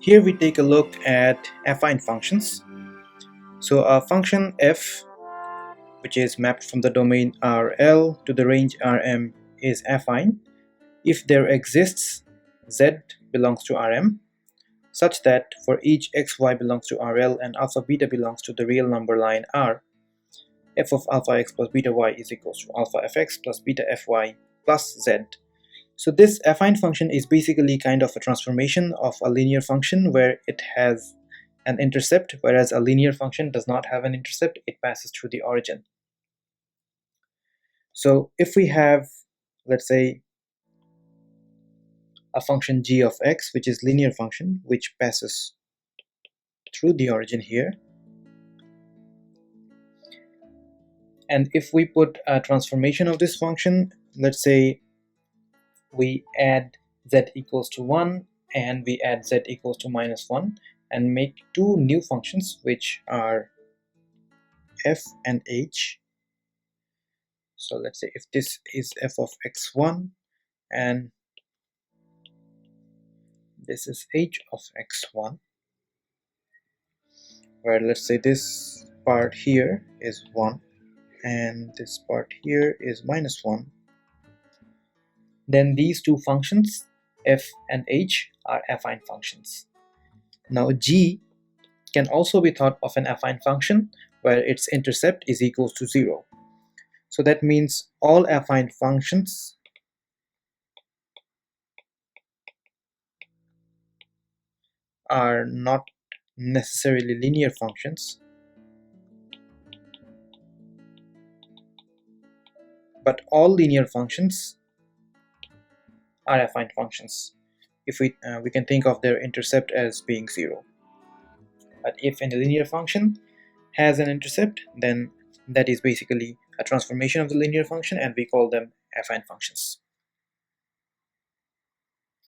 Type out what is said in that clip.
Here we take a look at affine functions. So a function f, which is mapped from the domain Rl to the range Rm, is affine if there exists z belongs to Rm, such that for each xy belongs to Rl and alpha beta belongs to the real number line R, f of alpha x plus beta y is equals to alpha fx plus beta fy plus z. So this affine function is basically kind of a transformation of a linear function where it has an intercept, whereas a linear function does not have an intercept, it passes through the origin. So if we have, let's say, a function g of x, which is linear function, which passes through the origin here, and if we put a transformation of this function, let's say we add z equals to 1 and we add z equals to minus 1 and make two new functions which are f and h. So let's say if this is f of x1 and this is h of x1, where let's say this part here is 1 and this part here is minus 1, then these two functions f and h are affine functions. Now g can also be thought of an affine function where its intercept is equals to 0. So that means all affine functions are not necessarily linear functions, but all linear functions are affine functions if we can think of their intercept as being 0. But if a linear function has an intercept, then that is basically a transformation of the linear function and we call them affine functions.